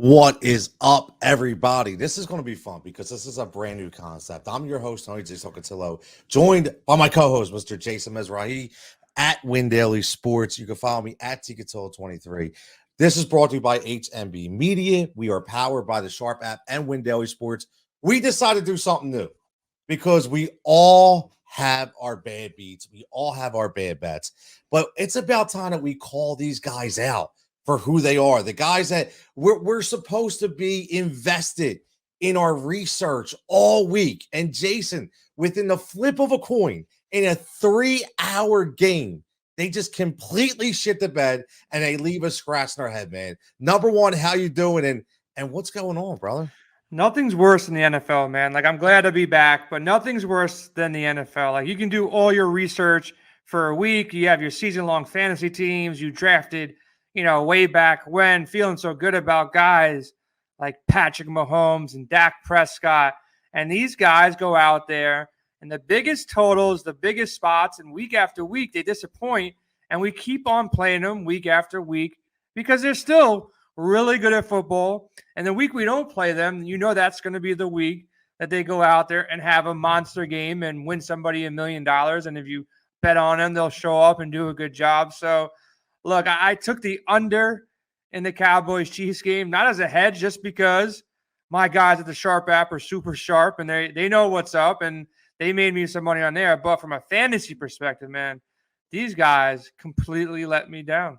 What is up, everybody? This is going to be fun because this is a brand new concept. I'm your host, Tony J. Socatillo, joined by my co-host, Mr. Jason Mezrahi at Win Daily Sports. You can follow me at Tcatillo23. This is brought to you by HNB Media. We are powered by the Sharp app and Win Daily Sports. We decided to do something new because we all have our bad beats. We all have our bad bets. But it's about time that we call these guys out for who they are. The guys that we're supposed to be invested in our research all week. And Jason, within the flip of a coin, in a 3-hour game, they just completely shit the bed and they leave us scratching our head, man. Number one, how you doing? And what's going on, brother? Nothing's worse than the NFL, man. Like, I'm glad to be back, but nothing's worse than the NFL. Like, you can do all your research for a week. You have your season-long fantasy teams. You drafted, way back when, feeling so good about guys like Patrick Mahomes and Dak Prescott. And these guys go out there, and the biggest totals, the biggest spots, and week after week, they disappoint. And we keep on playing them week after week because they're still really good at football. And the week we don't play them, that's going to be the week that they go out there and have a monster game and win somebody $1 million. And if you bet on them, they'll show up and do a good job. So, look, I took the under in the Cowboys-Chiefs game, not as a hedge, just because my guys at the Sharp app are super sharp and they know what's up and they made me some money on there. But from a fantasy perspective, man, these guys completely let me down.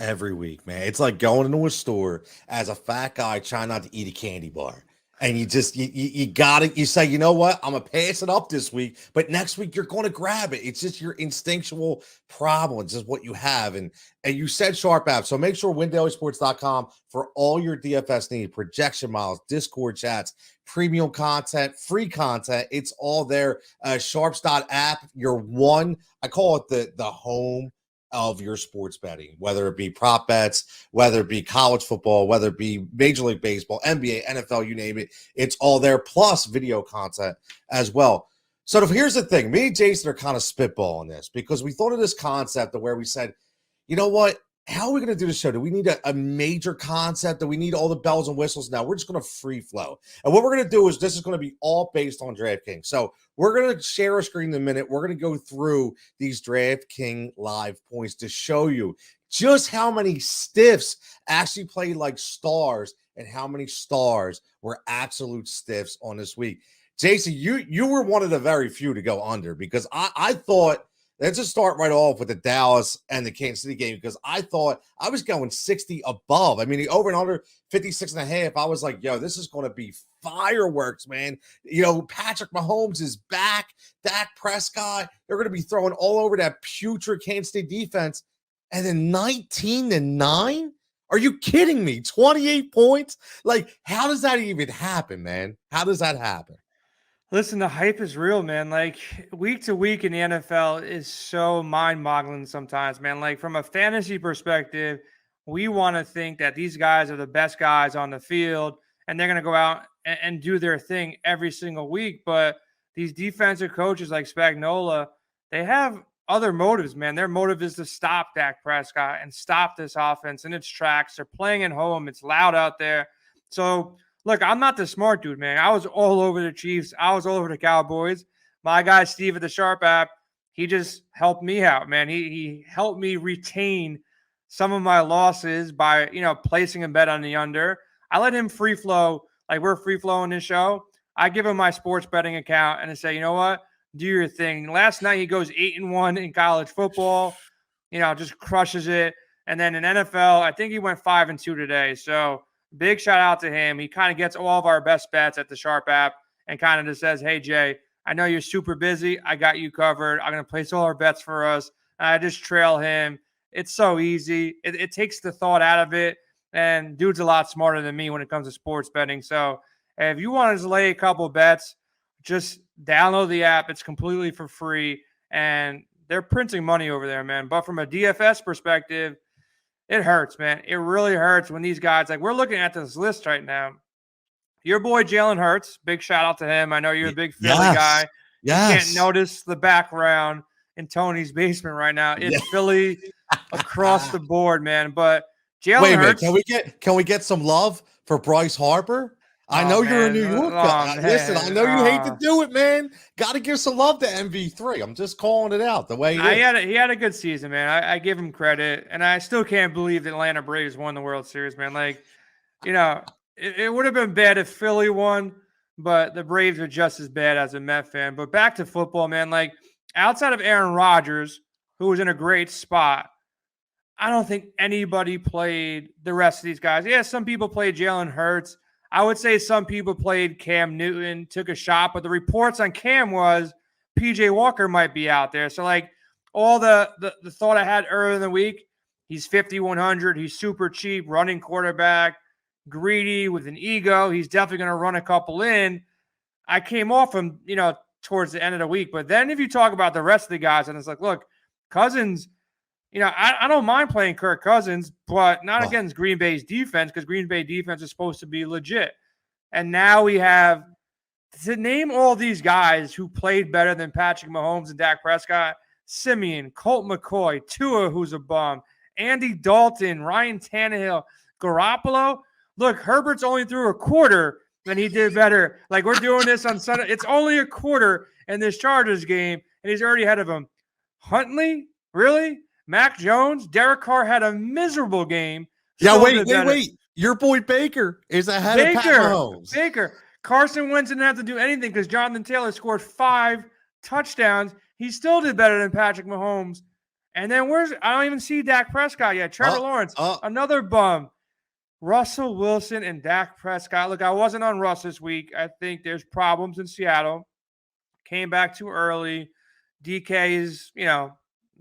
Every week, man. It's like going into a store as a fat guy trying not to eat a candy bar. And you got it. You say, you know what? I'm going to pass it up this week, but next week you're going to grab it. It's just your instinctual problem. It's just what you have. And you said Sharp app. So make sure windailysports.com for all your DFS needs, projection models, Discord chats, premium content, free content. It's all there. Sharps.app, I call it the home of your sports betting, whether it be prop bets, whether it be college football, whether it be Major League Baseball, NBA, NFL, you name it. It's all there, plus video content as well. So here's the thing. Me and Jason are kind of spitballing this because we thought of this concept of where we said, you know what? How are we going to do the show? Do we need a major concept? Do we need all the bells and whistles? Now we're just going to free flow. And what we're going to do is this is going to be all based on DraftKings. So we're going to share a screen in a minute. We're going to go through these DraftKings live points to show you just how many stiffs actually played like stars and how many stars were absolute stiffs on this week. Jason, you were one of the very few to go under because I thought, let's just start right off with the Dallas and the Kansas City game because I thought I was going 60 above. I mean, the over and under 56.5. I was like, yo, this is going to be fireworks, man. Patrick Mahomes is back. Dak Prescott, they're going to be throwing all over that putrid Kansas State defense. And then 19-9? Are you kidding me? 28 points? Like, how does that even happen, man? How does that happen? Listen, the hype is real, man. Like, week to week in the NFL is so mind-boggling sometimes, man. Like, from a fantasy perspective, we want to think that these guys are the best guys on the field, and they're going to go out and do their thing every single week. But these defensive coaches like Spagnuolo, they have other motives, man. Their motive is to stop Dak Prescott and stop this offense in its tracks. They're playing at home. It's loud out there. So, look, I'm not the smart dude, man. I was all over the Chiefs. I was all over the Cowboys. My guy, Steve at the Sharp app, he just helped me out, man. He helped me retain some of my losses by, placing a bet on the under. I let him free flow. Like, we're free flowing this show. I give him my sports betting account and I say, you know what? Do your thing. Last night, he goes 8-1 in college football, just crushes it. And then in NFL, I think he went 5-2 today. So, big shout out to him. He kind of gets all of our best bets at the Sharp app and kind of just says, hey, Jay, I know you're super busy. I got you covered. I'm going to place all our bets for us. And I just trail him. It's so easy. It takes the thought out of it. And dude's a lot smarter than me when it comes to sports betting. So if you want to lay a couple bets, just download the app. It's completely for free. And they're printing money over there, man. But from a DFS perspective, it hurts, man. It really hurts when these guys, like, we're looking at this list right now. Your boy Jalen Hurts, big shout out to him. I know you're a big Philly guy. Yes. You can't notice the background in Tony's basement right now. It's Philly across the board, man. But Jalen Hurts. Wait, can we get some love for Bryce Harper? I know you're a New York guy. Listen, I know you hate to do it, man. Got to give some love to MV3. I'm just calling it out the way it is. He had a good season, man. I give him credit, and I still can't believe the Atlanta Braves won the World Series, man. Like, it would have been bad if Philly won, but the Braves are just as bad as a Met fan. But back to football, man. Like, outside of Aaron Rodgers, who was in a great spot, I don't think anybody played the rest of these guys. Yeah, some people played Jalen Hurts. I would say some people played Cam Newton, took a shot, but the reports on Cam was PJ Walker might be out there. So, like, all the thought I had earlier in the week, he's 5,100. He's super cheap, running quarterback, greedy with an ego. He's definitely going to run a couple in. I came off him, towards the end of the week. But then if you talk about the rest of the guys, and it's like, look, Cousins, I don't mind playing Kirk Cousins, but not against Green Bay's defense, because Green Bay defense is supposed to be legit. And now we have to name all these guys who played better than Patrick Mahomes and Dak Prescott: Simeon, Colt McCoy, Tua, who's a bum, Andy Dalton, Ryan Tannehill, Garoppolo. Look, Herbert's only threw a quarter, and he did better. Like, we're doing this on Sunday. It's only a quarter in this Chargers game, and he's already ahead of him. Huntley? Really? Mac Jones? Derek Carr had a miserable game. Yeah, wait. Your boy Baker is ahead of Pat Mahomes. Baker. Carson Wentz didn't have to do anything because Jonathan Taylor scored 5 touchdowns. He still did better than Patrick Mahomes. And then I don't even see Dak Prescott yet. Trevor Lawrence, another bum. Russell Wilson and Dak Prescott. Look, I wasn't on Russ this week. I think there's problems in Seattle. Came back too early. DK is,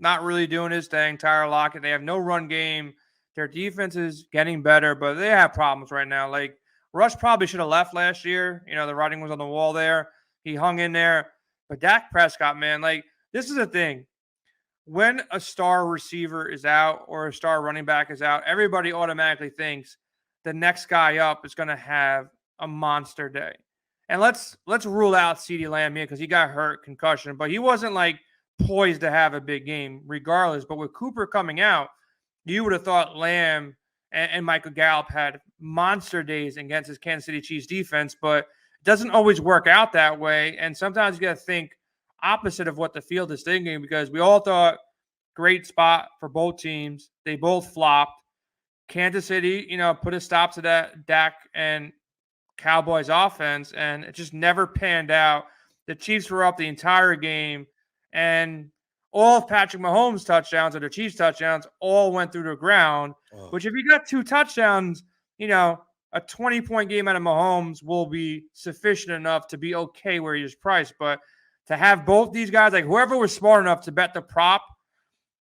not really doing his thing. Tyler Lockett, they have no run game. Their defense is getting better, but they have problems right now. Like, Russ probably should have left last year. The writing was on the wall there. He hung in there. But Dak Prescott, man, like, this is the thing. When a star receiver is out or a star running back is out, everybody automatically thinks the next guy up is going to have a monster day. And let's rule out CeeDee Lamb here because he got hurt, concussion, but he wasn't like poised to have a big game regardless. But with Cooper coming out, you would have thought Lamb and Michael Gallup had monster days against his Kansas City Chiefs defense, but it doesn't always work out that way. And sometimes you got to think opposite of what the field is thinking, because we all thought great spot for both teams. They both flopped. Kansas City, put a stop to that Dak and Cowboys offense, and it just never panned out. The Chiefs were up the entire game, and all of Patrick Mahomes' touchdowns or the Chiefs' touchdowns all went through the ground, which if you got 2 touchdowns, a 20-point game out of Mahomes will be sufficient enough to be okay where he is priced. But to have both these guys, like whoever was smart enough to bet the prop,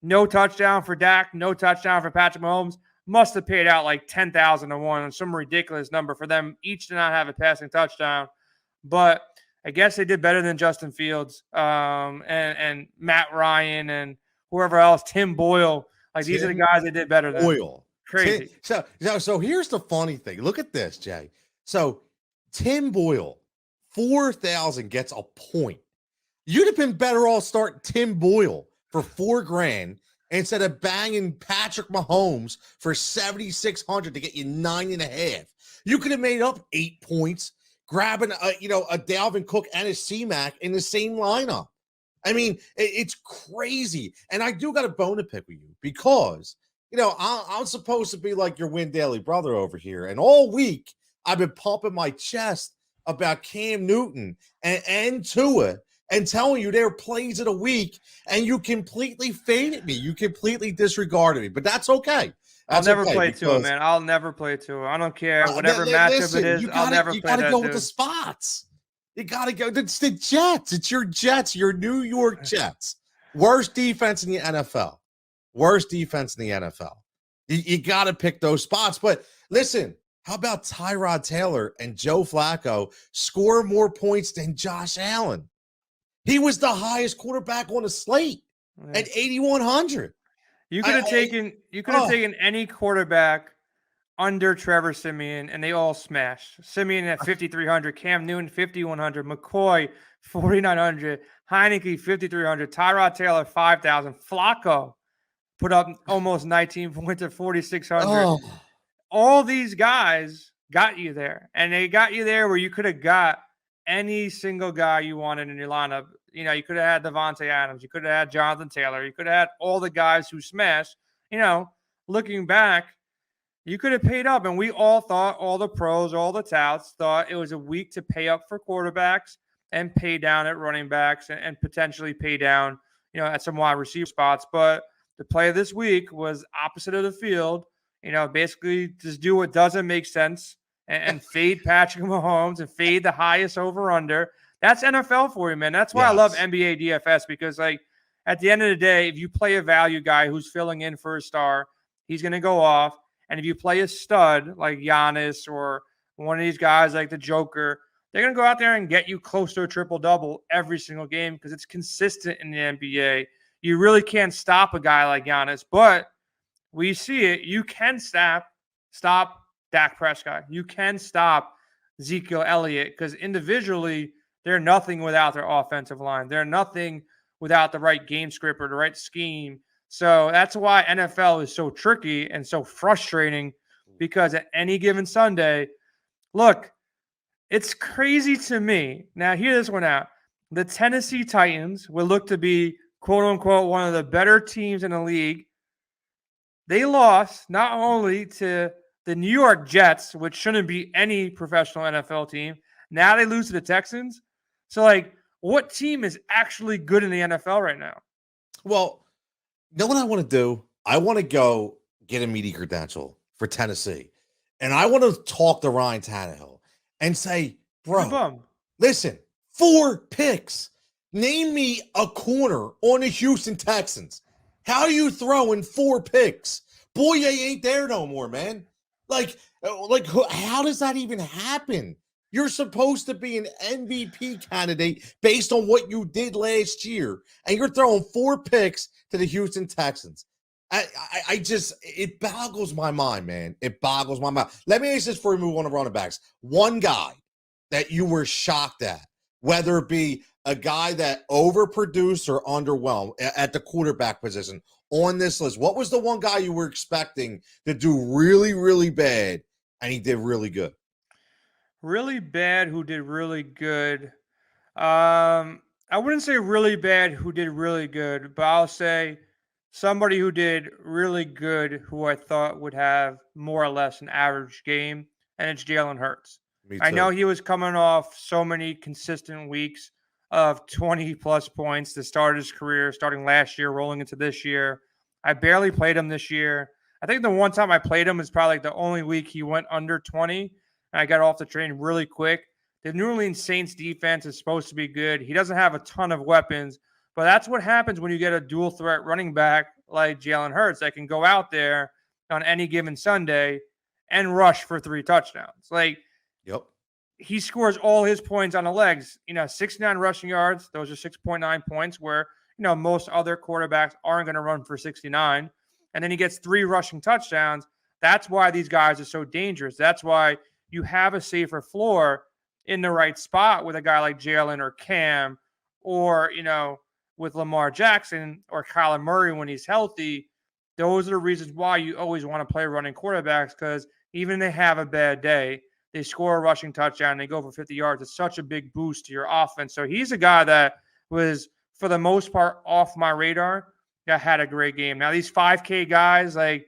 no touchdown for Dak, no touchdown for Patrick Mahomes, must have paid out like 10,000 to 1 on some ridiculous number for them each to not have a passing touchdown. But I guess they did better than Justin Fields and Matt Ryan and whoever else, Tim Boyle. Like, these are the guys that did better than Boyle. Crazy. So here's the funny thing. Look at this, Jay. So Tim Boyle, 4,000 gets a point. You'd have been better off starting Tim Boyle for $4,000 instead of banging Patrick Mahomes for 7,600 to get you 9.5. You could have made up 8 points, grabbing a Dalvin Cook and a C-Mac in the same lineup. I mean, it's crazy. And I do got a bone to pick with you because, I'm supposed to be like your Win Daily brother over here. And all week I've been pumping my chest about Cam Newton and Tua and telling you they're plays of the week, and you completely faded me. You completely disregarded me, but that's okay. I'll never play Tua, man. I'll never play Tua. I don't care. Whatever matchup it is, I'll never play that. You got to go with the spots. You got to go. It's the Jets. It's your Jets, your New York Jets. Worst defense in the NFL. Worst defense in the NFL. You got to pick those spots. But listen, how about Tyrod Taylor and Joe Flacco score more points than Josh Allen? He was the highest quarterback on the slate at 8,100. You could have taken any quarterback under Trevor Simeon, and they all smashed. Simeon at 5,300, Cam Newton 5,100, McCoy 4,900, Heineke 5,300, Tyrod Taylor 5,000, Flacco put up almost 19 points at 4,600. All these guys got you there. And they got you there where you could have got any single guy you wanted in your lineup. You know, you could have had Devonte Adams. You could have had Jonathan Taylor. You could have had all the guys who smashed. You know, looking back, you could have paid up. And we all thought, all the pros, all the touts thought it was a week to pay up for quarterbacks and pay down at running backs and potentially pay down, you know, at some wide receiver spots. But the play this week was opposite of the field. You know, basically just do what doesn't make sense and fade Patrick Mahomes and fade the highest over-under. That's NFL for you, man. That's why I love NBA DFS, because, like, at the end of the day, if you play a value guy who's filling in for a star, he's going to go off. And if you play a stud like Giannis or one of these guys like the Joker, they're going to go out there and get you close to a triple-double every single game because it's consistent in the NBA. You really can't stop a guy like Giannis, but we see it. You can stop Dak Prescott. You can stop Ezekiel Elliott because individually, they're nothing without their offensive line. They're nothing without the right game script or the right scheme. So that's why NFL is so tricky and so frustrating, because at any given Sunday, look, it's crazy to me. Now, hear this one out. The Tennessee Titans will look to be, quote unquote, one of the better teams in the league. They lost not only to the New York Jets, which shouldn't be any professional NFL team. Now they lose to the Texans. So, like, what team is actually good in the NFL right now? Well, you know what I want to do? I want to go get a media credential for Tennessee. And I want to talk to Ryan Tannehill and say, bro, listen, 4 picks. Name me a corner on the Houston Texans. How are you throwing 4 picks? Boye ain't there no more, man. Like, how does that even happen? You're supposed to be an MVP candidate based on what you did last year, and you're throwing 4 picks to the Houston Texans. I just, it boggles my mind, man. It boggles my mind. Let me ask this before we move on to running backs. One guy that you were shocked at, whether it be a guy that overproduced or underwhelmed at the quarterback position on this list, what was the one guy you were expecting to do really, really bad, and he did really good? Really bad who did really good. I wouldn't say really bad who did really good, but I'll say somebody who did really good who I thought would have more or less an average game, and it's Jalen Hurts. I know he was coming off so many consistent weeks of 20-plus points to start his career, starting last year, rolling into this year. I barely played him this year. I think the one time I played him was probably like the only week he went under 20, and I got off the train really quick. The New Orleans Saints defense is supposed to be good. He doesn't have a ton of weapons, but that's what happens when you get a dual threat running back like Jalen Hurts that can go out there on any given Sunday and rush for 3 touchdowns. Like, he scores all his points on the legs. 69 rushing yards. Those are 6.9 points where, most other quarterbacks aren't going to run for 69. And then he gets 3 rushing touchdowns. That's why these guys are so dangerous. That's why you have a safer floor in the right spot with a guy like Jalen or Cam or, with Lamar Jackson or Kyler Murray when he's healthy. Those are the reasons why you always want to play running quarterbacks, because even if they have a bad day, they score a rushing touchdown, they go for 50 yards. It's such a big boost to your offense. So he's a guy that was, for the most part, off my radar that had a great game. Now, these 5K guys, like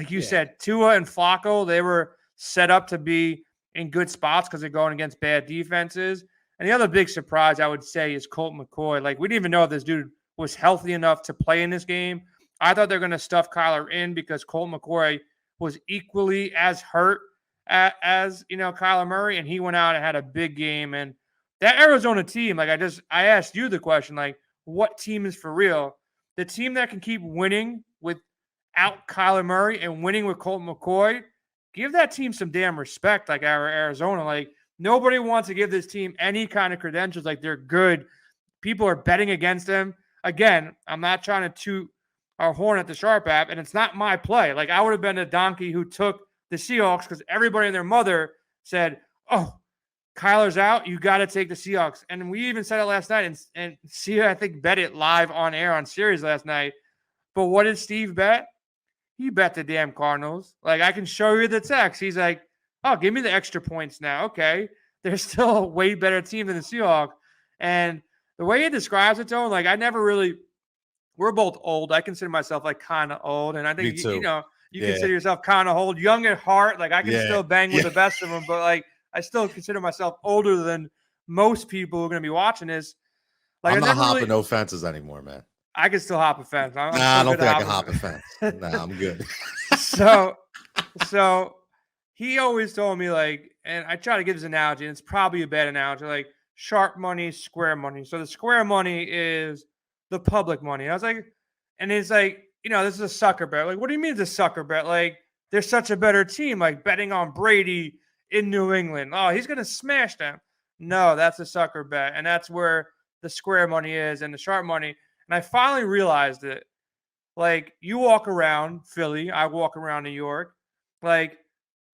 you said, Tua and Flacco, they were set up to be in good spots because they're going against bad defenses. And the other big surprise, I would say, is Colt McCoy. Like, we didn't even know if this dude was healthy enough to play in this game. I thought they were going to stuff Kyler in because Colt McCoy was equally as hurt as Kyler Murray, and he went out and had a big game. And that Arizona team, like I asked you the question, like, what team is for real? The team that can keep winning without Kyler Murray and winning with Colt McCoy, give that team some damn respect. Like Arizona, like, nobody wants to give this team any kind of credentials. Like, they're good. People are betting against them. Again, I'm not trying to toot our horn at the Sharp app, and it's not my play. Like, I would have been a donkey who took the Seahawks because everybody and their mother said, oh, Kyler's out, you got to take the Seahawks. And we even said it last night, and Sia, I think, bet it live on air on Sirius last night. But what did Steve bet? He bet the damn Cardinals. Like, I can show you the text. He's like, oh, give me the extra points now. Okay. They're still a way better team than the Seahawks. And the way he describes it, though, like I never really, we're both old. I consider myself like kind of old. And I Me think, too. you Yeah. consider yourself kind of old, young at heart. Like I can still bang with Yeah. the best of them, but like I still consider myself older than most people who are going to be watching this. Like I'm I not never hopping really, no fences anymore, man. I can still hop a fence. I'm Nah, still I don't good think at I can hop hopping a fence. Nah, I'm good. So he always told me, like, and I try to give this analogy, and it's probably a bad analogy, like sharp money, square money. So the square money is the public money. And I was like, and it's like, this is a sucker bet. Like, what do you mean it's a sucker bet? Like, they're such a better team, like betting on Brady in New England. Oh, he's gonna smash them. No, that's a sucker bet. And that's where the square money is and the sharp money. And I finally realized it. Like, you walk around Philly, I walk around New York. Like,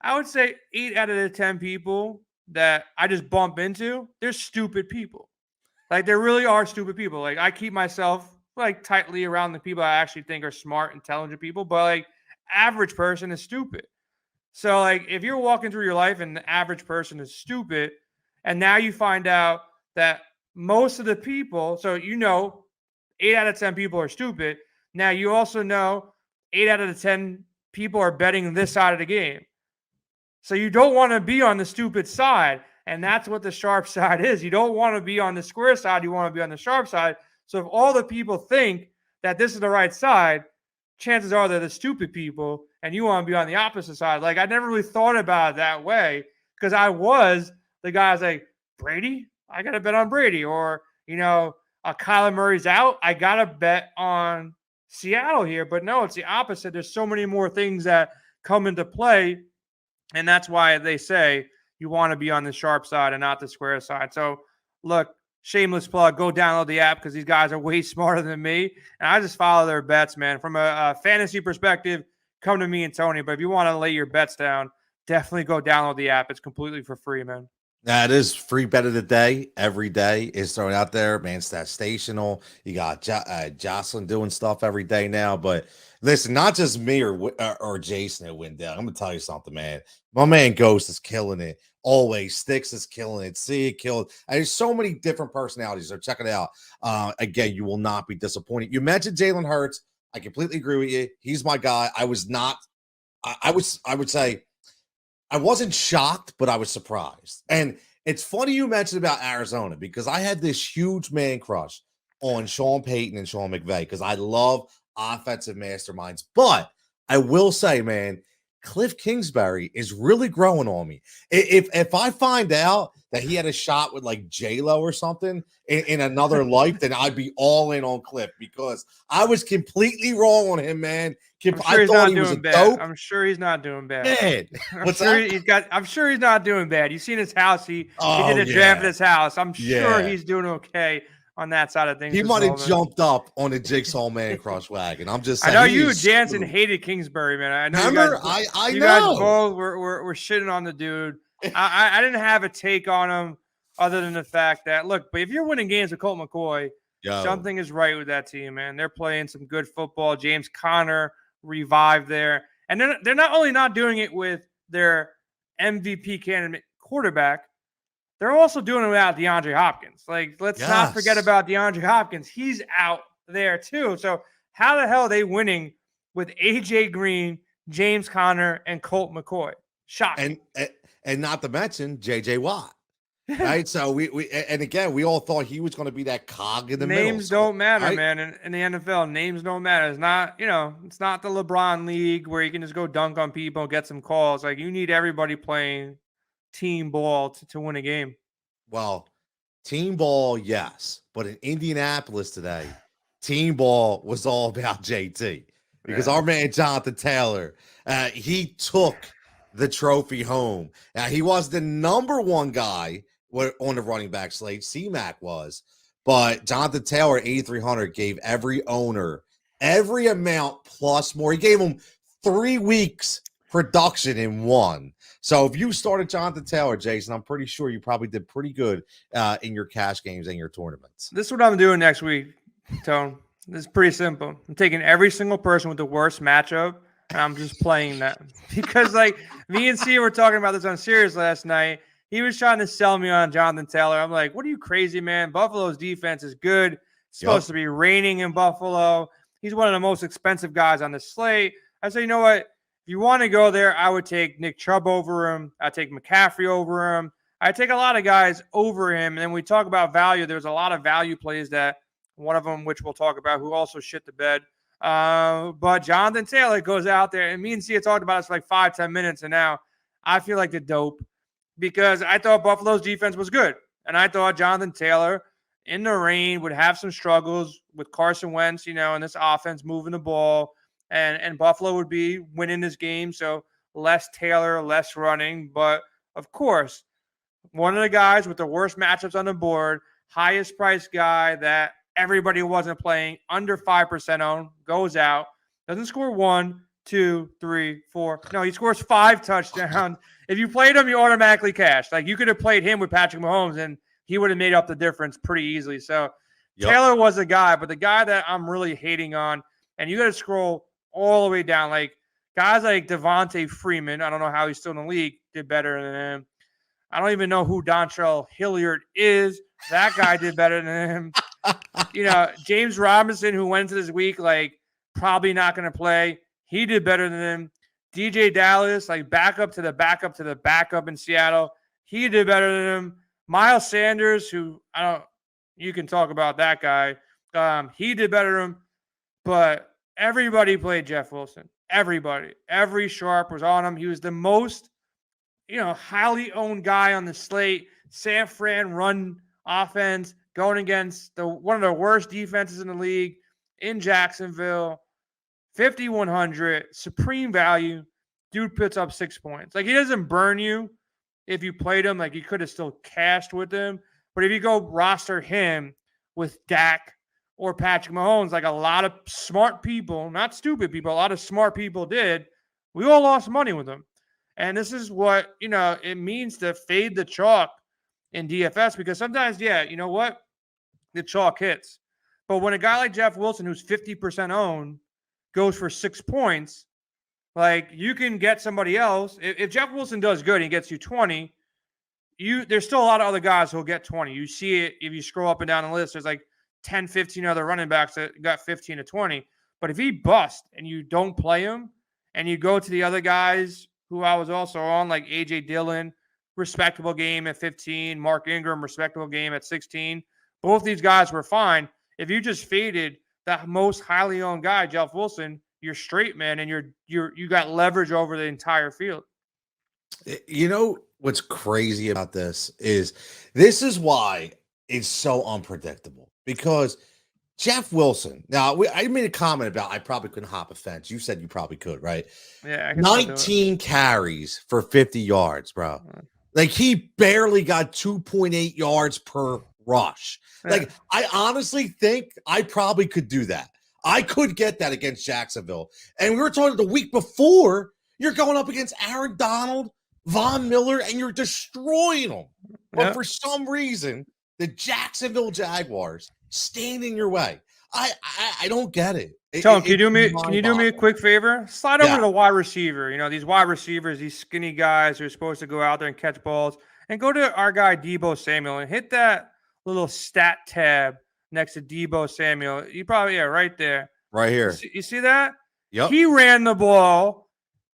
I would say 8 out of the 10 people that I just bump into, they're stupid people. Like, there really are stupid people. Like, I keep myself like tightly around the people I actually think are smart, intelligent people, but like average person is stupid. So like if you're walking through your life and the average person is stupid, and now you find out that most of the people, so 8 out of 10 people are stupid. Now you also know 8 out of the 10 people are betting this side of the game. So you don't want to be on the stupid side. And that's what the sharp side is. You don't want to be on the square side. You want to be on the sharp side. So if all the people think that this is the right side, chances are they're the stupid people and you want to be on the opposite side. Like I never really thought about it that way because I was the guy who's like, Brady? I got to bet on Brady. Or, Kyler Murray's out. I got to bet on Seattle here. But no, it's the opposite. There's so many more things that come into play. And that's why they say you want to be on the sharp side and not the square side. So, look, shameless plug, go download the app because these guys are way smarter than me. And I just follow their bets, man. From a fantasy perspective, come to me and Tony. But if you want to lay your bets down, definitely go download the app. It's completely for free, man. That is free bet of the day. Every day is thrown out there. Man, it's that stational. You got Jocelyn doing stuff every day now. But listen, not just me or Jason at Wendell. I'm going to tell you something, man. My man Ghost is killing it. Always. Sticks is killing it. See, killed. There's so many different personalities. So check it out. Again, you will not be disappointed. You mentioned Jalen Hurts. I completely agree with you. He's my guy. I was not. I would say I wasn't shocked, but I was surprised. And it's funny you mentioned about Arizona because I had this huge man crush on Sean Payton and Sean McVay because I love offensive masterminds. But I will say, man, Cliff Kingsbury is really growing on me. If I find out that he had a shot with like J-Lo or something in another life, then I'd be all in on Cliff because I was completely wrong on him, man. I thought he was a dope. I'm sure he's not doing bad. Man, I'm sure he's not doing bad. You've seen his house. He did a draft at his house. I'm sure he's doing okay on that side of things. He might have jumped up on the Jigsaw Man crush wagon. I'm just saying. I know you, Jansen, hated Kingsbury, man. I know. Remember? You guys both were shitting on the dude. I didn't have a take on him other than the fact that, look, but if you're winning games with Colt McCoy, something is right with that team, man. They're playing some good football. James Conner revived there. And they're not only not doing it with their MVP candidate quarterback, they're also doing it without DeAndre Hopkins. Like, let's not forget about DeAndre Hopkins. He's out there too. So how the hell are they winning with AJ Green, James Conner, and Colt McCoy? Shocking. And not to mention JJ Watt. Right. So we again, we all thought he was going to be that cog in the middle. Names don't matter, right? Man. In the NFL, names don't matter. It's not, it's not the LeBron league where you can just go dunk on people and get some calls. Like, you need everybody playing team ball to win a game. Well, team ball, yes. But in Indianapolis today, team ball was all about JT because our man Jonathan Taylor, he took the trophy home. Now, he was the number one guy on the running back slate. C-Mac was. But Jonathan Taylor, 8,300, gave every owner every amount plus more. He gave them 3 weeks production in one. So if you started Jonathan Taylor, Jason, I'm pretty sure you probably did pretty good in your cash games and your tournaments. This is what I'm doing next week, Tone. This is pretty simple. I'm taking every single person with the worst matchup I'm just playing that because, like, me and C were talking about this on Sirius last night. He was trying to sell me on Jonathan Taylor. I'm like, what are you crazy, man? Buffalo's defense is good. It's supposed to be raining in Buffalo. He's one of the most expensive guys on the slate. I said, you know what? If you want to go there, I would take Nick Chubb over him. I'd take McCaffrey over him. I take a lot of guys over him. And then we talk about value. There's a lot of value plays that one of them, which we'll talk about, who also shit the bed. But Jonathan Taylor goes out there, and me and Sia talked about this for like 5-10 minutes, and now I feel like the dope because I thought Buffalo's defense was good, and I thought Jonathan Taylor in the rain would have some struggles with Carson Wentz, and this offense moving the ball, and Buffalo would be winning this game, so less Taylor, less running, but of course, one of the guys with the worst matchups on the board, highest price guy that everybody wasn't playing, under 5% owned, goes out, doesn't score 1, 2, 3, 4. No, he scores 5 touchdowns. If you played him, you automatically cashed. Like, you could have played him with Patrick Mahomes, and he would have made up the difference pretty easily. So Taylor was the guy, but the guy that I'm really hating on, and you got to scroll all the way down, like guys like Devonte Freeman, I don't know how he's still in the league, did better than him. I don't even know who Dontrell Hilliard is. That guy did better than him. James Robinson, who went into this week, like, probably not going to play. He did better than him. DJ Dallas, like, backup to the backup in Seattle. He did better than him. Miles Sanders, who you can talk about that guy. He did better than him. But everybody played Jeff Wilson. Everybody. Every sharp was on him. He was the most, highly owned guy on the slate. San Fran run offense going against one of the worst defenses in the league in Jacksonville. 5,100, supreme value. Dude puts up 6 points. Like, he doesn't burn you if you played him. Like, you could have still cashed with him. But if you go roster him with Dak or Patrick Mahomes, like a lot of smart people, not stupid people, a lot of smart people did, we all lost money with him. And this is what, it means to fade the chalk in DFS, because sometimes, you know what? The chalk hits. But when a guy like Jeff Wilson, who's 50% owned, goes for 6 points, like, you can get somebody else. If Jeff Wilson does good and he gets you 20, there's still a lot of other guys who'll get 20. You see it if you scroll up and down the list. There's like 10, 15 other running backs that got 15 to 20. But if he busts and you don't play him and you go to the other guys who I was also on, like A.J. Dillon, respectable game at 15, Mark Ingram, respectable game at 16. Both these guys were fine. If you just faded the most highly owned guy, Jeff Wilson, you're straight, man, and you got leverage over the entire field. What's crazy about this is why it's so unpredictable, because Jeff Wilson. Now, I made a comment about I probably couldn't hop a fence. You said you probably could, right? Yeah. 19 carries for 50 yards, bro. Like, he barely got 2.8 yards per rush. Like, I honestly think I probably could do that. I could get that against Jacksonville. And we were talking the week before, you're going up against Aaron Donald, Von Miller, and you're destroying them. But for some reason, the Jacksonville Jaguars stand in your way. I don't get it. Tom, can you do me a quick favor? Slide over to the wide receiver. These wide receivers, these skinny guys who are supposed to go out there and catch balls, and go to our guy Deebo Samuel and hit that little stat tab next to Deebo Samuel. You probably, right there. Right here. You see that? Yep. He ran the ball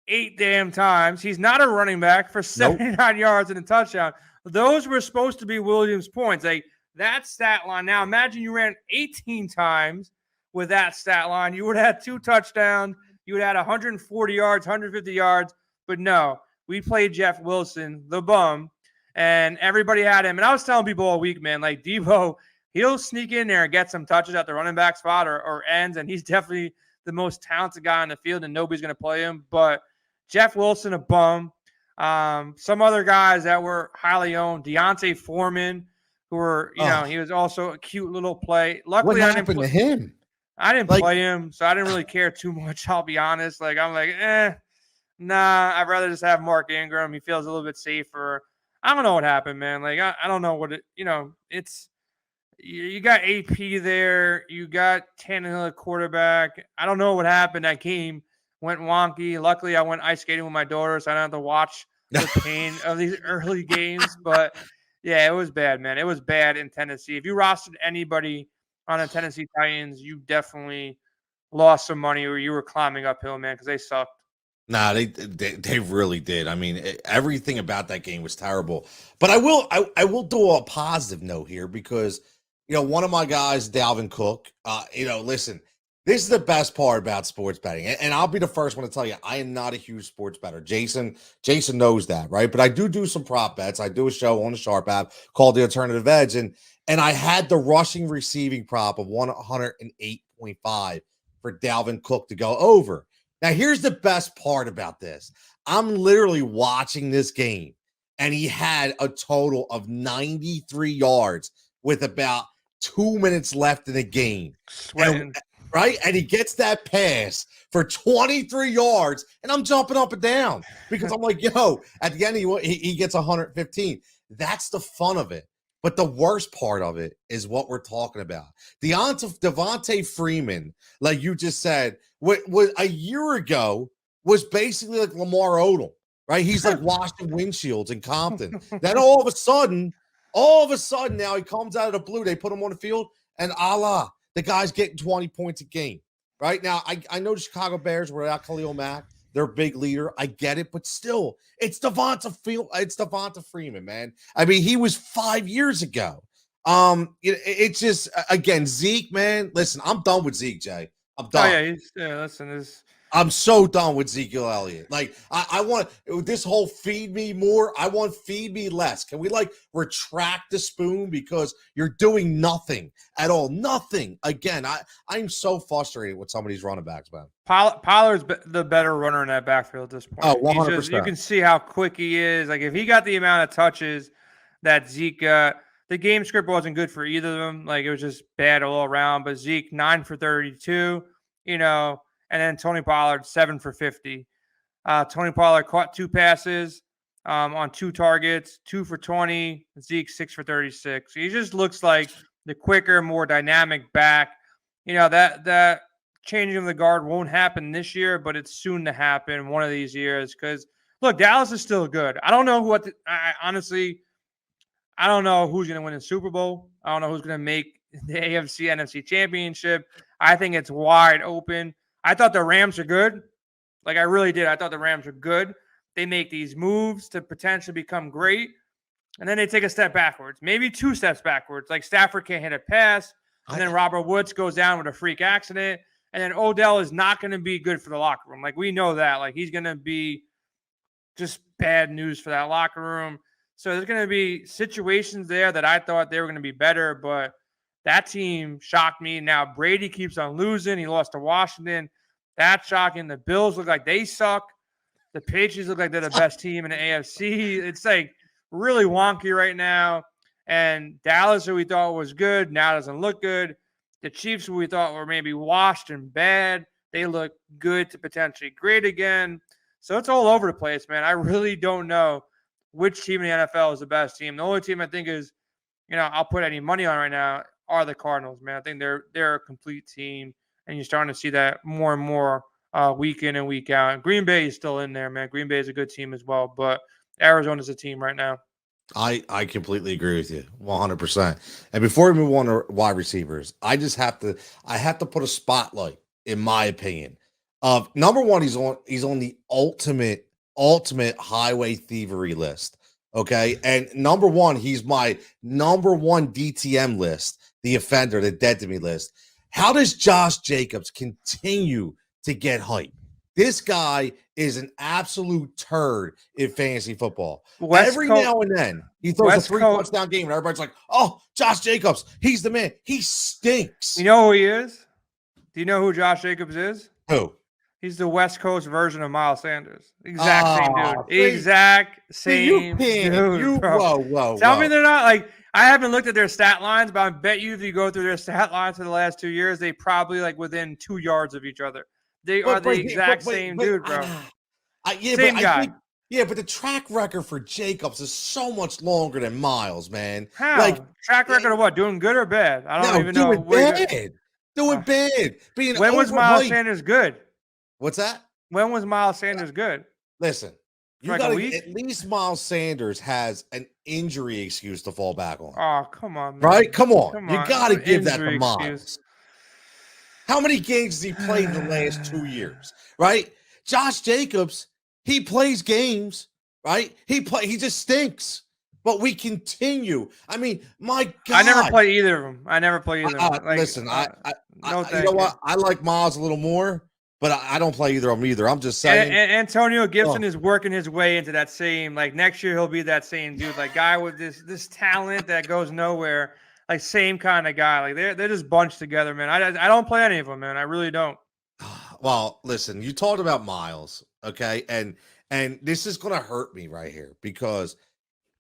8 damn times. He's not a running back for 79 yards and a touchdown. Those were supposed to be Williams' points. Like, that stat line. Now, imagine you ran 18 times with that stat line. You would have had 2 touchdowns. You would have had 140 yards, 150 yards. But no, we played Jeff Wilson, the bum, and everybody had him. And I was telling people all week, man, like, Deebo, he'll sneak in there and get some touches at the running back spot or ends, and he's definitely the most talented guy on the field, and nobody's going to play him. But Jeff Wilson, a bum. Some other guys that were highly owned, Deontay Foreman, who were, he was also a cute little play. Luckily, what happened to him? I didn't play him, so I didn't really care too much, I'll be honest. Like, I'm like, nah, I'd rather just have Mark Ingram. He feels a little bit safer. I don't know what happened, man. Like, I don't know what it's – you got AP there. You got Tannehill at quarterback. I don't know what happened that game, went wonky. Luckily, I went ice skating with my daughter, so I don't have to watch the pain of these early games. But yeah, it was bad, man. It was bad in Tennessee. If you rostered anybody on the Tennessee Titans, you definitely lost some money or you were climbing uphill, man, because they sucked. Nah, they really did. I mean, everything about that game was terrible. But I will do a positive note here because one of my guys, Dalvin Cook. Listen, this is the best part about sports betting, and I'll be the first one to tell you I am not a huge sports bettor. Jason knows that, right? But I do some prop bets. I do a show on the Sharp app called The Alternative Edge, and I had the rushing receiving prop of 108.5 for Dalvin Cook to go over. Now, here's the best part about this. I'm literally watching this game, and he had a total of 93 yards with about 2 minutes left in the game. Sweating. Right? And he gets that pass for 23 yards, and I'm jumping up and down because I'm like, at the end, he gets 115. That's the fun of it. But the worst part of it is what we're talking about. Devonte Freeman, like you just said, was a year ago was basically like Lamar Odom, right? He's like washing windshields in Compton. Then all of a sudden, now he comes out of the blue. They put him on the field, and the guy's getting 20 points a game. Right now, I know the Chicago Bears were without Khalil Mack. Their big leader. I get it, but still, it's Devonta Freeman, man. I mean, he was 5 years ago. It's just, again, Zeke, man. Listen, I'm done with Zeke, Jay. I'm done. Oh, yeah, listen, I'm so done with Ezekiel Elliott. Like, I want this whole feed me more. I want feed me less. Can we retract the spoon because you're doing nothing at all? Nothing. Again, I'm so frustrated with some of these running backs, man. Pollard's the better runner in that backfield at this point. Oh, 100%. You can see how quick he is. Like, if he got the amount of touches that Zeke got, the game script wasn't good for either of them. Like, it was just bad all around. But Zeke, 9 for 32, and then Tony Pollard, 7 for 50. Tony Pollard caught 2 passes on 2 targets, 2 for 20. Zeke, 6 for 36. He just looks like the quicker, more dynamic back. That changing of the guard won't happen this year, but it's soon to happen one of these years. Because, look, Dallas is still good. I don't know honestly, I don't know who's going to win the Super Bowl. I don't know who's going to make the AFC, NFC championship. I think it's wide open. I thought the Rams are good. Like, I really did. I thought the Rams were good. They make these moves to potentially become great, and then they take a step backwards, maybe 2 steps backwards. Like, Stafford can't hit a pass, and then Robert Woods goes down with a freak accident, and then Odell is not going to be good for the locker room. Like, we know that. Like, he's going to be just bad news for that locker room. So there's going to be situations there that I thought they were going to be better, but that team shocked me. Now, Brady keeps on losing. He lost to Washington. That's shocking. The Bills look like they suck. The Patriots look like they're the best team in the AFC. It's like really wonky right now. And Dallas, who we thought was good, now doesn't look good. The Chiefs, who we thought were maybe washed and bad, they look good to potentially great again. So it's all over the place, man. I really don't know which team in the NFL is the best team. The only team I think is, I'll put any money on right now are the Cardinals, man. I think they're a complete team, and you're starting to see that more and more week in and week out. And Green Bay is still in there, man. Green Bay is a good team as well, but Arizona's a team right now. I completely agree with you 100%. And before we move on to wide receivers, I have to put a spotlight, in my opinion, of number one. He's on the ultimate highway thievery list. Okay. And number one, he's my number one DTM list, the offender, the dead to me list. How does Josh Jacobs continue to get hype? This guy is an absolute turd in fantasy footall. Every now and then he throws a 3-touchdown game and everybody's like, oh, Josh Jacobs, he's the man. He stinks. You know who he is? Do you know who Josh Jacobs is? Who? He's the West Coast version of Miles Sanders. Same dude. Exact same dude. Whoa. Tell me they're not like, I haven't looked at their stat lines, but I bet you if you go through their stat lines for the last 2 years, they probably within 2 yards of each other. They are the exact same dude, bro. Same guy. But the track record for Jacobs is so much longer than Miles, man. How? Track record of what? Doing good or bad? I don't even know. Doing bad. When was Miles Sanders good? What's that? When was Miles Sanders good? Listen, For you like a got to week? at least Miles Sanders has an injury excuse to fall back on. Oh, come on, man. Right? Come on. Come You on. got to What give that to injury excuse? Miles. How many games has he played in the last 2 years? Right? Josh Jacobs, he plays games, right? He just stinks. But we continue. I mean, my God. I never play either of them. I never play either of them. Like, Listen, no, you thank know you. what? I like Miles a little more, but I don't play either of them either. I'm just saying. And Antonio Gibson is working his way into that same. Like next year, he'll be that same dude, like guy with this talent that goes nowhere. Like same kind of guy. Like they're just bunched together, man. I don't play any of them, man. I really don't. Well, listen, you talked about Miles, okay, and this is gonna hurt me right here because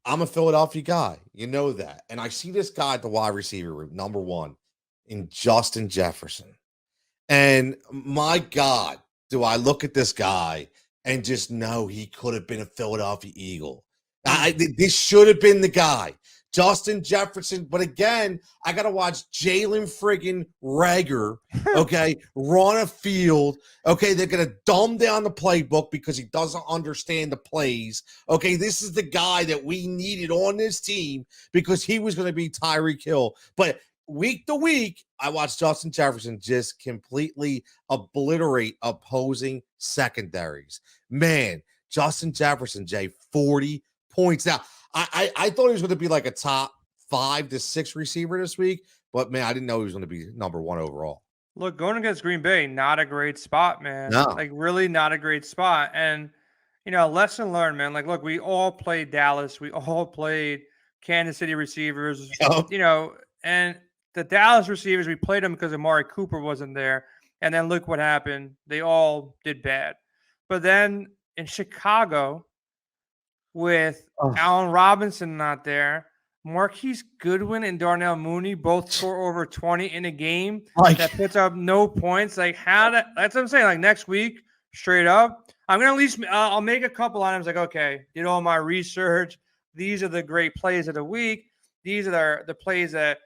I'm a Philadelphia guy. You know that. And I see this guy at the wide receiver room, number 1, in Justin Jefferson. And my God, do I look at this guy and just know he could have been a Philadelphia Eagle. This should have been the guy. Justin Jefferson. But again, I got to watch Jalen friggin' Reagor, okay, run a field. Okay, they're going to dumb down the playbook because he doesn't understand the plays. Okay, this is the guy that we needed on this team because he was going to be Tyreek Hill. But week to week, I watched Justin Jefferson just completely obliterate opposing secondaries. Man, Justin Jefferson, Jay, 40 points. Now, I thought he was going to be like a top 5 to 6 receiver this week, but man, I didn't know he was going to be number 1 overall. Look, going against Green Bay, not a great spot, man. No. Like really not a great spot. And lesson learned, man. Like, look, we all played Dallas. We all played Kansas City receivers. Yep. And the Dallas receivers, we played them because Amari Cooper wasn't there. And then look what happened. They all did bad. But then in Chicago, with Allen Robinson not there, Marquise Goodwin and Darnell Mooney both score over 20 in a game that puts up no points. Like that's what I'm saying. Like next week, straight up, I'm gonna at least I'll make a couple items. Like okay, did all my research. These are the great plays of the week. These are the plays that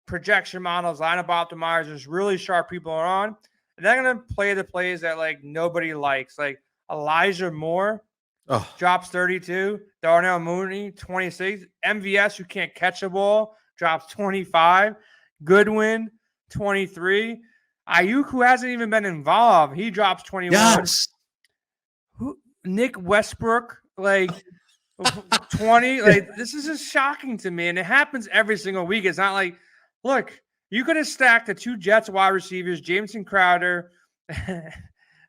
projection models, lineup optimizers, really sharp people are on. And they're gonna play the plays that like nobody likes. Like Elijah Moore. Drops 32. Darnell Mooney, 26. MVS, who can't catch a ball, drops 25. Goodwin, 23. Ayuk, who hasn't even been involved, he drops 21. Yes. Nick Westbrook, like 20. Like, this is just shocking to me. And it happens every single week. It's not like, look, you could have stacked the 2 Jets wide receivers, Jameson Crowder.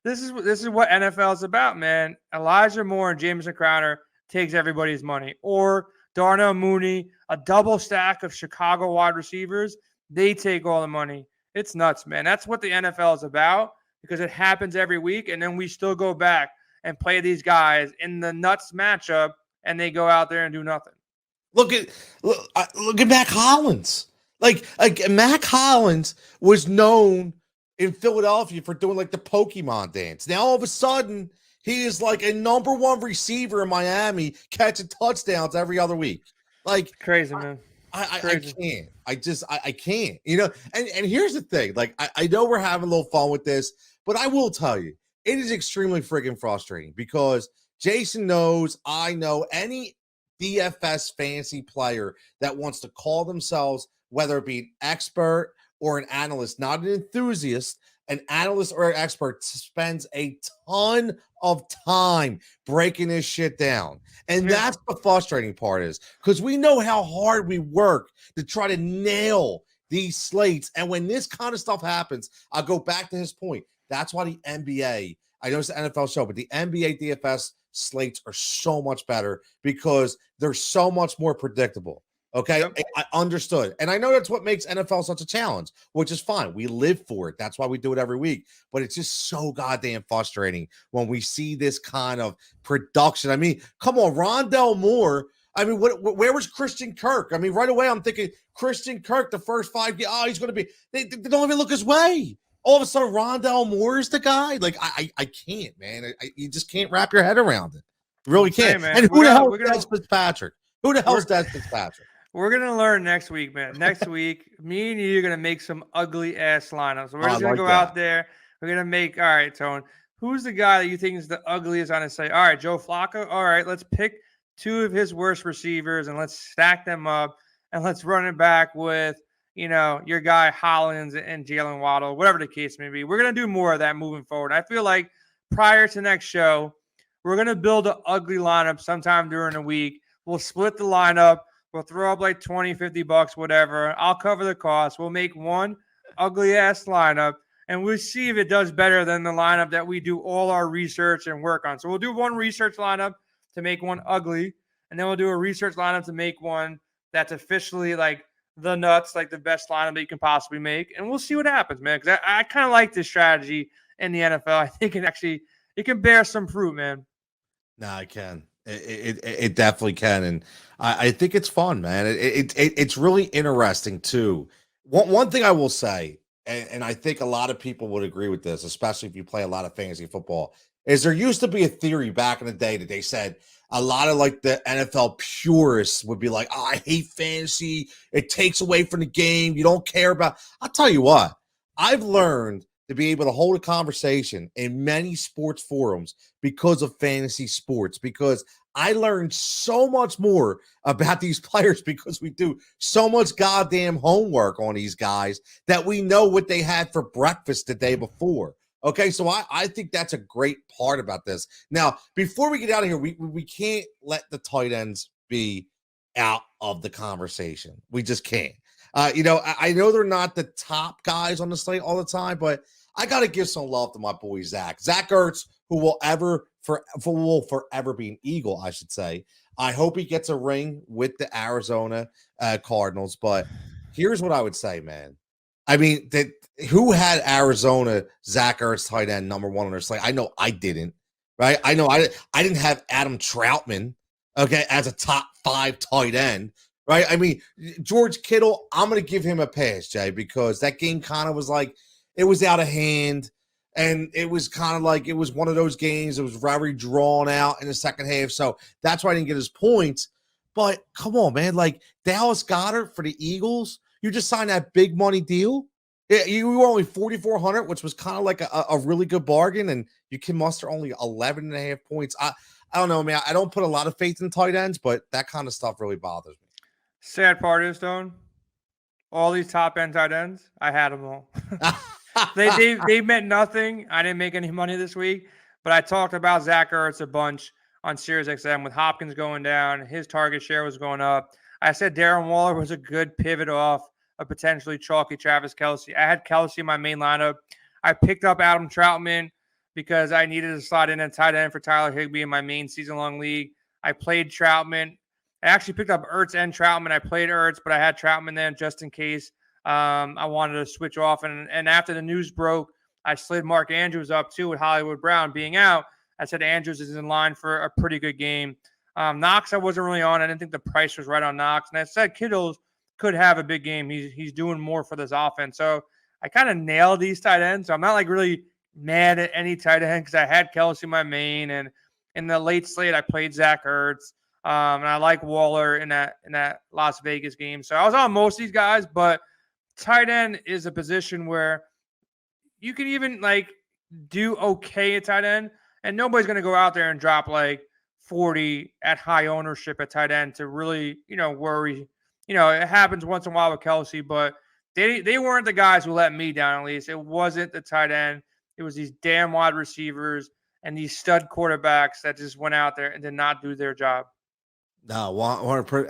This is what NFL is about, man. Elijah Moore and Jameson Crowder takes everybody's money. Or Darnell Mooney, a double stack of Chicago wide receivers, they take all the money. It's nuts, man. That's what the NFL is about because it happens every week, and then we still go back and play these guys in the nuts matchup, and they go out there and do nothing. Look at Mac Hollins. Like Mac Hollins was known in Philadelphia for doing like the Pokemon dance. Now all of a sudden he is like a number 1 receiver in Miami, catching touchdowns every other week. Like crazy, man. I can't. I can't. And here's the thing. Like I know we're having a little fun with this, but I will tell you, it is extremely freaking frustrating because Jason knows, I know, any DFS fantasy player that wants to call themselves, whether it be an expert or an analyst, not an enthusiast, an analyst or an expert spends a ton of time breaking this shit down. And that's the frustrating part is because we know how hard we work to try to nail these slates. And when this kind of stuff happens, I'll go back to his point. That's why the NBA, I know it's an NFL show, but the NBA DFS slates are so much better because they're so much more predictable. Okay, yep. I understood. And I know that's what makes NFL such a challenge, which is fine. We live for it. That's why we do it every week. But it's just so goddamn frustrating when we see this kind of production. I mean, come on, Rondell Moore. I mean, where was Christian Kirk? I mean, right away, I'm thinking Christian Kirk, the first 5 games, he's going to be, they don't even look his way. All of a sudden, Rondell Moore is the guy. Like, I can't, man. You just can't wrap your head around it. You really can't. Hey, and who the hell is Des Fitzpatrick? Who the hell is Des Fitzpatrick? We're going to learn next week, man. Next week, me and you are going to make some ugly-ass lineups. We're just going to go out there. We're going to make, all right, Tone, who's the guy that you think is the ugliest on his site? All right, Joe Flacco. All right, let's pick two of his worst receivers and let's stack them up and let's run it back with, your guy Hollins and Jalen Waddle, whatever the case may be. We're going to do more of that moving forward. I feel like prior to next show, we're going to build an ugly lineup sometime during the week. We'll split the lineup. We'll throw up like 20, $50, whatever. I'll cover the cost. We'll make one ugly ass lineup and we'll see if it does better than the lineup that we do all our research and work on. So we'll do one research lineup to make one ugly, and then we'll do a research lineup to make one that's officially like the nuts, like the best lineup that you can possibly make. And we'll see what happens, man, because I kind of like this strategy in the NFL. I think it can bear some fruit, man. No, it can. It definitely can, and I think it's fun, man. It's really interesting too. One thing I will say, and I think a lot of people would agree with this, especially if you play a lot of fantasy football, is there used to be a theory back in the day that they said a lot of like the NFL purists would be like, "Oh, I hate fantasy. It takes away from the game. You don't care about." I'll tell you what, I've learned to be able to hold a conversation in many sports forums because of fantasy sports, because I learned so much more about these players because we do so much goddamn homework on these guys that we know what they had for breakfast the day before. Okay, so I think that's a great part about this. Now, before we get out of here, we can't let the tight ends be out of the conversation. We just can't. I know they're not the top guys on the slate all the time, but I got to give some love to my boy Zach Ertz, who will forever be an Eagle, I should say. I hope he gets a ring with the Arizona Cardinals. But here's what I would say, man. I mean, who had Arizona Zach Ertz tight end number one on their slate? I know I didn't, right? I know I didn't have Adam Troutman, okay, as a top 5 tight end. Right. I mean, George Kittle, I'm going to give him a pass, Jay, because that game kind of was like, it was out of hand. And it was kind of like, it was one of those games. It was very drawn out in the second half. So that's why I didn't get his points. But come on, man. Like Dallas Goedert for the Eagles, you just signed that big money deal. You were only 4,400, which was kind of like a really good bargain. And you can muster only 11.5 points. I don't know, man. I don't put a lot of faith in tight ends, but that kind of stuff really bothers me. Sad part is, Stone, all these top end tight ends, I had them all. they meant nothing. I didn't make any money this week, but I talked about Zach Ertz a bunch on SiriusXM with Hopkins going down. His target share was going up. I said Darren Waller was a good pivot off a potentially chalky Travis Kelce. I had Kelce in my main lineup. I picked up Adam Troutman because I needed to slide in a tight end for Tyler Higbee in my main season-long league. I played Troutman. I actually picked up Ertz and Troutman. I played Ertz, but I had Troutman there just in case I wanted to switch off. And after the news broke, I slid Mark Andrews up too with Hollywood Brown being out. I said Andrews is in line for a pretty good game. Knox, I wasn't really on. I didn't think the price was right on Knox. And I said Kittles could have a big game. He's doing more for this offense. So I kind of nailed these tight ends. So I'm not like really mad at any tight end because I had Kelce in my main. And in the late slate, I played Zach Ertz. And I like Waller in that Las Vegas game. So I was on most of these guys, but tight end is a position where you can even like do okay at tight end, and nobody's going to go out there and drop like 40 at high ownership at tight end to really, worry. It happens once in a while with Kelce, but they weren't the guys who let me down, at least. It wasn't the tight end. It was these damn wide receivers and these stud quarterbacks that just went out there and did not do their job. No,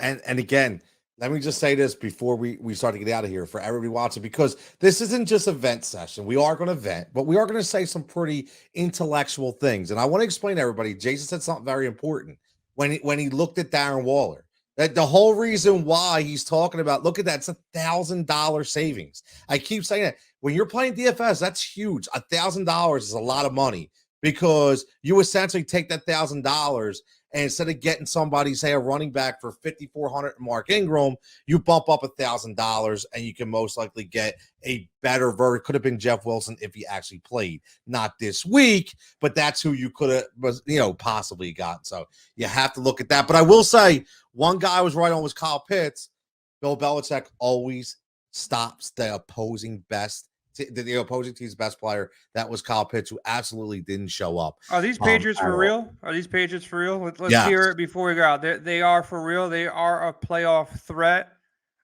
and again, let me just say this before we start to get out of here for everybody watching, because this isn't just a vent session. We are going to vent, but we are going to say some pretty intellectual things. And I want to explain to everybody, Jason said something very important when he looked at Darren Waller. That the whole reason why he's talking about, look at that, it's $1,000 savings. I keep saying that. When you're playing DFS, that's huge. $1,000 is a lot of money because you essentially take that $1,000 and instead of getting somebody, say a running back for $5,400 Mark Ingram, you bump up $1,000 and you can most likely get a better version. Could have been Jeff Wilson if he actually played. Not this week, but that's who you could have, possibly gotten. So you have to look at that. But I will say one guy I was right on was Kyle Pitts. Bill Belichick always stops the opposing best the opposing team's best player. That was Kyle Pitts, who absolutely didn't show up. Are these Patriots at for all. real? Are these Patriots for real? Let's Yes. hear it before we go out. They are for real. They are a playoff threat.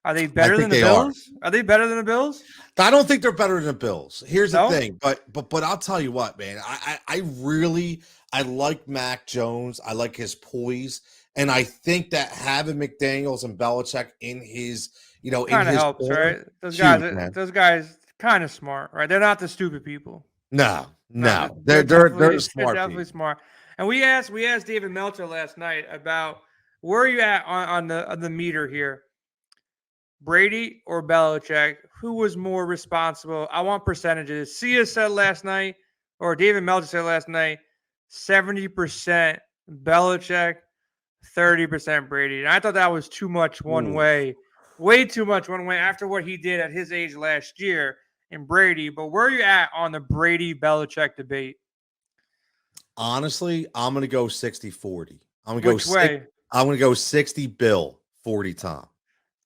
Are they I better than think the they Bills? Are they better than the Bills? I don't think they're better than the Bills. Here's No? the thing, but I'll tell you what, man. I really like Mac Jones. I like his poise, and I think that having McDaniels and Belichick in his, in Kind of his helps, corner, right? huge, Those guys, kind of smart, right? They're not the stupid people. No, No, they're they're smart definitely people. smart. And we asked David Meltzer last night about where are you at on the meter here, Brady or Belichick? Who was more responsible? I want percentages. Sia said last night, or David Meltzer said last night, 70% Belichick, 30% Brady. And I thought that was too much one way, way too much one way after what he did at his age last year in Brady. But where are you at on the Brady Belichick debate? Honestly, I'm going to go 60-40. Which way? I'm going to go 60 Bill, 40 Tom.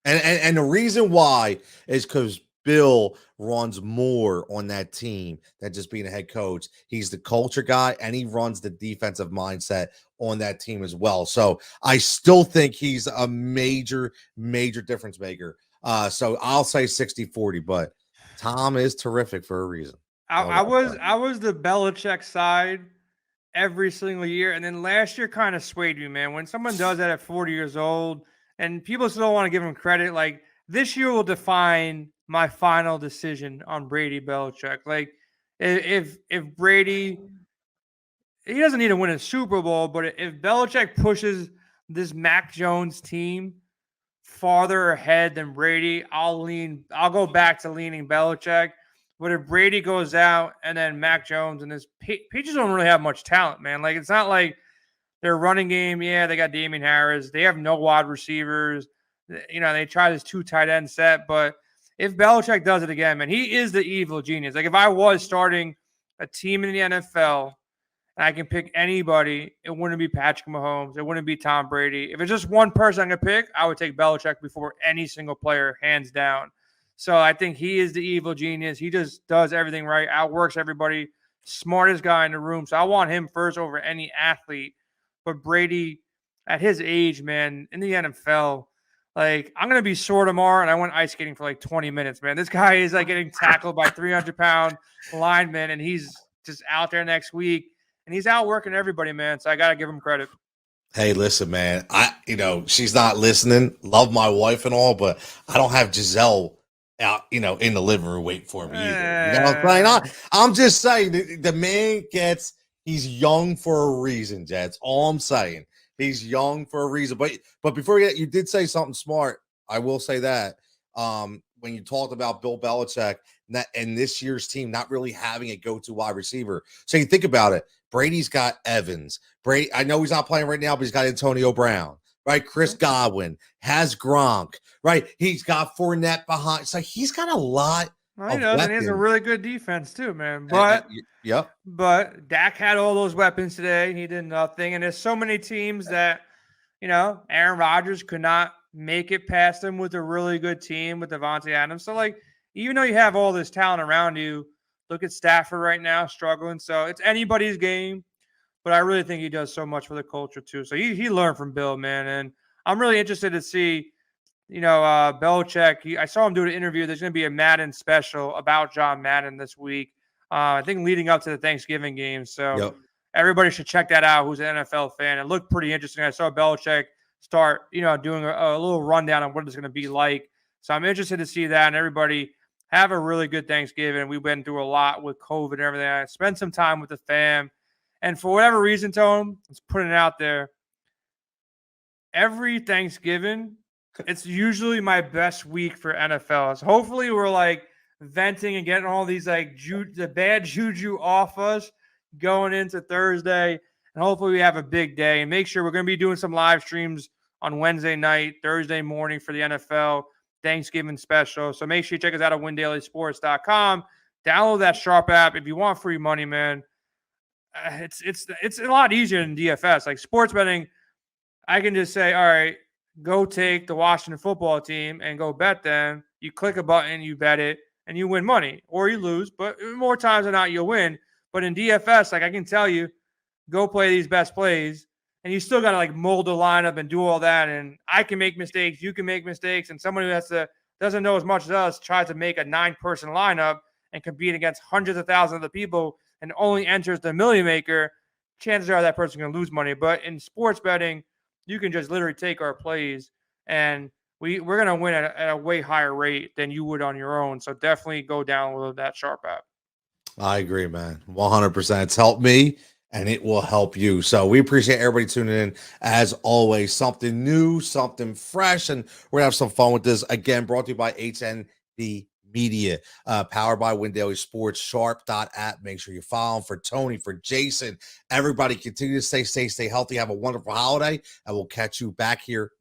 And the reason why is because Bill runs more on that team than just being a head coach. He's the culture guy, and he runs the defensive mindset on that team as well. So I still think he's a major difference maker. So I'll say 60-40, but Tom is terrific for a reason. I was the Belichick side every single year, and then last year kind of swayed me, man. When someone does that at 40 years old, and people still want to give him credit, like this year will define my final decision on Brady Belichick. Like if Brady, he doesn't need to win a Super Bowl, but if Belichick pushes this Mac Jones team farther ahead than Brady, I'll go back to leaning Belichick. But if Brady goes out and then Mac Jones and this Patriots don't really have much talent, man. Like it's not like their running game. Yeah, they got Damian Harris. They have no wide receivers. They try this 2 tight end set. But if Belichick does it again, man, he is the evil genius. Like if I was starting a team in the NFL and I can pick anybody, it wouldn't be Patrick Mahomes. It wouldn't be Tom Brady. If it's just one person I could pick, I would take Belichick before any single player, hands down. So I think he is the evil genius. He just does everything right, outworks everybody, smartest guy in the room. So I want him first over any athlete. But Brady, at his age, man, in the NFL, like I'm going to be sore tomorrow and I went ice skating for like 20 minutes, man. This guy is like getting tackled by 300-pound linemen and he's just out there next week. And he's outworking everybody, man. So I got to give him credit. Hey, listen, man. She's not listening. Love my wife and all, but I don't have Giselle out, in the living room waiting for me either. You know what I'm saying? I'm just saying the man he's young for a reason, Jets. All I'm saying. He's young for a reason. But before you did say something smart. I will say that. When you talked about Bill Belichick and this year's team not really having a go-to wide receiver. So you think about it. Brady's got Evans. Brady, I know he's not playing right now, but he's got Antonio Brown, right? Chris Godwin has Gronk, right? He's got Fournette behind. So he's got a lot. Well, and he has a really good defense too, man. But But Dak had all those weapons today. He did nothing. And there's so many teams that, Aaron Rodgers could not make it past them with a really good team with Devonte Adams. So, like, even though you have all this talent around you, look at Stafford right now struggling. So it's anybody's game. But I really think he does so much for the culture too. So he learned from Bill, man. And I'm really interested to see, Belichick. I saw him do an interview. There's going to be a Madden special about John Madden this week. I think leading up to the Thanksgiving game. So everybody should check that out who's an NFL fan. It looked pretty interesting. I saw Belichick start, doing a little rundown on what it's going to be like. So I'm interested to see that. And everybody have a really good Thanksgiving. We've been through a lot with COVID and everything. I spent some time with the fam. And for whatever reason, Tone, let's put it out there. Every Thanksgiving, it's usually my best week for NFL. So hopefully we're like venting and getting all these the bad juju off us going into Thursday. And hopefully we have a big day. And make sure we're going to be doing some live streams on Wednesday night, Thursday morning for the NFL Thanksgiving special. So make sure you check us out at windailysports.com. Download that Sharp app if you want free money, man. It's a lot easier than DFS. Like sports betting, I can just say, all right, go take the Washington football team and go bet them. You click a button, you bet it. and you win money, or you lose, but more times than not, you'll win. But in DFS, like I can tell you, go play these best plays, and you still got to like mold the lineup and do all that. And I can make mistakes, you can make mistakes, and someone who doesn't know as much as us tries to make a 9-person lineup and compete against hundreds of thousands of the people and only enters the million maker, chances are that person going to lose money. But in sports betting, you can just literally take our plays, and we're going to win at a way higher rate than you would on your own. So definitely go download that Sharp app. I agree, man. 100%. It's helped me, and it will help you. So we appreciate everybody tuning in. As always, something new, something fresh, and we're going to have some fun with this. Again, brought to you by HNB Media, powered by Win Daily Sports, sharp.app. Make sure you follow them. For Tony, for Jason, everybody continue to stay safe, stay healthy, have a wonderful holiday, and we'll catch you back here